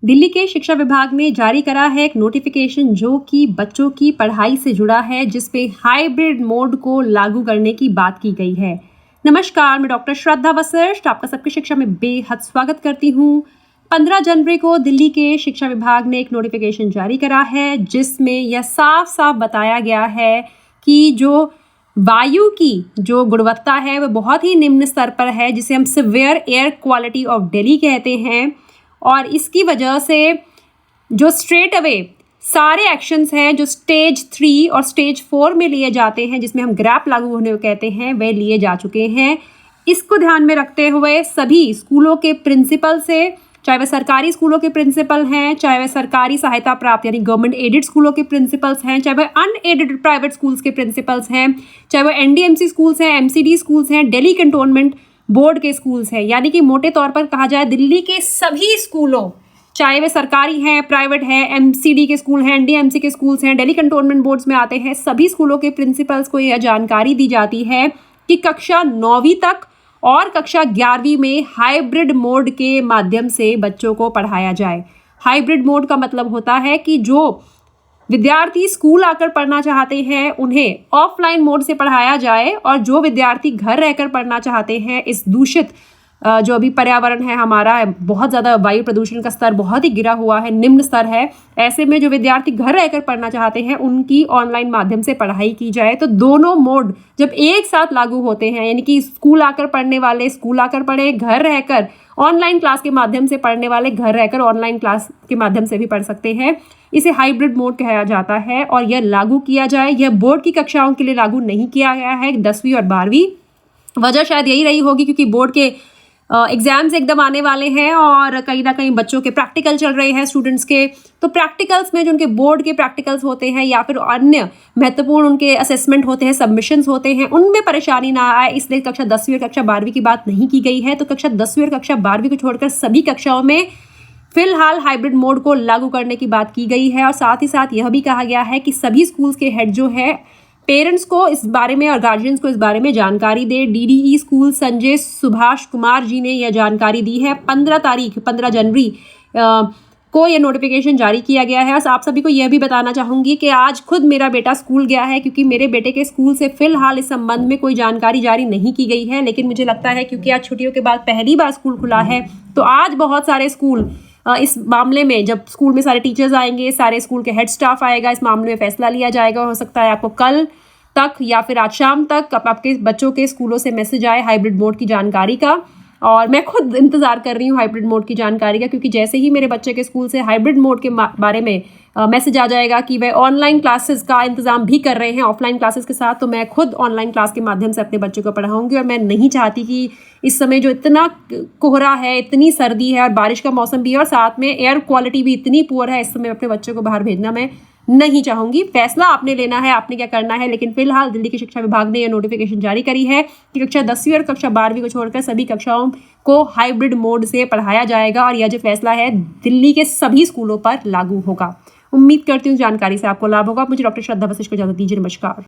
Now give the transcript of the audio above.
दिल्ली के शिक्षा विभाग ने जारी करा है एक नोटिफिकेशन जो कि बच्चों की पढ़ाई से जुड़ा है, जिसपे हाइब्रिड मोड को लागू करने की बात की गई है। नमस्कार, मैं डॉक्टर श्रद्धा वशिष्ठ आपका सबकी शिक्षा में बेहद स्वागत करती हूँ। 15 जनवरी को दिल्ली के शिक्षा विभाग ने एक नोटिफिकेशन जारी करा है, जिसमें यह साफ साफ बताया गया है कि जो वायु की जो गुणवत्ता है वह बहुत ही निम्न स्तर पर है, जिसे हम severe air quality of Delhi कहते हैं। और इसकी वजह से जो स्ट्रेट अवे सारे एक्शंस हैं जो स्टेज 3 और स्टेज 4 में लिए जाते हैं, जिसमें हम ग्रैप लागू होने को कहते हैं, वे लिए जा चुके हैं। इसको ध्यान में रखते हुए सभी स्कूलों के प्रिंसिपल से, चाहे वह सरकारी स्कूलों के प्रिंसिपल हैं, चाहे वह सरकारी सहायता प्राप्त यानी गवर्नमेंट एडेड स्कूलों के प्रिंसिपल्स हैं, चाहे वह अनएडेड प्राइवेट स्कूल्स के प्रिंसिपल्स हैं, चाहे वह एनडीएमसी स्कूल्स हैं, एमसीडी स्कूल्स हैं, दिल्ली कैंटोनमेंट बोर्ड के स्कूल्स हैं, यानी कि मोटे तौर पर कहा जाए दिल्ली के सभी स्कूलों, चाहे वे सरकारी हैं, प्राइवेट हैं, एमसीडी के स्कूल हैं, एनडीएमसी के स्कूल्स हैं, दिल्ली कैंटोनमेंट बोर्ड्स में आते हैं, सभी स्कूलों के प्रिंसिपल्स को यह जानकारी दी जाती है कि कक्षा 9वीं तक और कक्षा 11वीं में हाइब्रिड मोड के माध्यम से बच्चों को पढ़ाया जाए। हाइब्रिड मोड का मतलब होता है कि जो विद्यार्थी स्कूल आकर पढ़ना चाहते हैं उन्हें ऑफलाइन मोड से पढ़ाया जाए, और जो विद्यार्थी घर रहकर पढ़ना चाहते हैं, इस दूषित जो अभी पर्यावरण है हमारा, बहुत ज़्यादा वायु प्रदूषण का स्तर बहुत ही गिरा हुआ है, निम्न स्तर है, ऐसे में जो विद्यार्थी घर रहकर पढ़ना चाहते हैं उनकी ऑनलाइन माध्यम से पढ़ाई की जाए। तो दोनों मोड जब एक साथ लागू होते हैं, यानी कि स्कूल आकर पढ़ने वाले स्कूल आकर पढ़े, घर रहकर ऑनलाइन क्लास के माध्यम से पढ़ने वाले घर रहकर ऑनलाइन क्लास के माध्यम से भी पढ़ सकते हैं, इसे हाइब्रिड मोड कहा जाता है। और यह लागू किया जाए, यह बोर्ड की कक्षाओं के लिए लागू नहीं किया गया है, 10वीं और 12वीं। वजह शायद यही रही होगी क्योंकि बोर्ड के एग्जाम्स एकदम आने वाले हैं और कहीं ना कहीं बच्चों के प्रैक्टिकल चल रहे हैं स्टूडेंट्स के, तो प्रैक्टिकल्स में जो उनके बोर्ड के प्रैक्टिकल्स होते हैं या फिर अन्य महत्वपूर्ण उनके असेसमेंट होते हैं, सबमिशंस होते हैं, उनमें परेशानी ना आए, इसलिए कक्षा 10वीं और कक्षा 12वीं की बात नहीं की गई है। तो कक्षा 10वीं और कक्षा 12वीं को छोड़कर सभी कक्षाओं में फिलहाल हाइब्रिड मोड को लागू करने की बात की गई है। और साथ ही साथ यह भी कहा गया है कि सभी स्कूल्स के हेड जो है पेरेंट्स को इस बारे में और गार्जियंस को इस बारे में जानकारी दे। डीडीई स्कूल संजय सुभाष कुमार जी ने यह जानकारी दी है। 15 जनवरी को यह नोटिफिकेशन जारी किया गया है। और आप सभी को यह भी बताना चाहूँगी कि आज खुद मेरा बेटा स्कूल गया है, क्योंकि मेरे बेटे के स्कूल से फिलहाल इस संबंध में कोई जानकारी जारी नहीं की गई है, लेकिन मुझे लगता है क्योंकि आज छुट्टियों के बाद पहली बार स्कूल खुला है, तो आज बहुत सारे स्कूल इस मामले में, जब स्कूल में सारे टीचर्स आएंगे, सारे स्कूल के हेड स्टाफ आएगा, इस मामले में फैसला लिया जाएगा। हो सकता है आपको कल तक या फिर आज शाम तक आपके बच्चों के स्कूलों से मैसेज आए हाइब्रिड मोड की जानकारी का। और मैं खुद इंतज़ार कर रही हूँ हाइब्रिड मोड की जानकारी का, क्योंकि जैसे ही मेरे बच्चे के स्कूल से हाइब्रिड मोड के बारे में मैसेज आ जाएगा कि वह ऑनलाइन क्लासेस का इंतज़ाम भी कर रहे हैं ऑफलाइन क्लासेस के साथ, तो मैं खुद ऑनलाइन क्लास के माध्यम से अपने बच्चों को पढ़ाऊँगी। और मैं नहीं चाहती कि इस समय जो इतना कोहरा है, इतनी सर्दी है और बारिश का मौसम भी है और साथ में एयर क्वालिटी भी इतनी पुअर है, इस समय अपने बच्चों को बाहर भेजना मैं नहीं चाहूँगी। फैसला आपने लेना है, आपने क्या करना है, लेकिन फिलहाल दिल्ली की शिक्षा विभाग ने यह नोटिफिकेशन जारी करी है कि कक्षा 10वीं और कक्षा 12वीं को छोड़कर सभी कक्षाओं को हाइब्रिड मोड से पढ़ाया जाएगा, और यह जो फैसला है दिल्ली के सभी स्कूलों पर लागू होगा। उम्मीद करती हूँ जानकारी से आपको लाभ होगा। मुझे डॉक्टर श्रद्धा वशिष्ठ को इजाजत दीजिए। नमस्कार।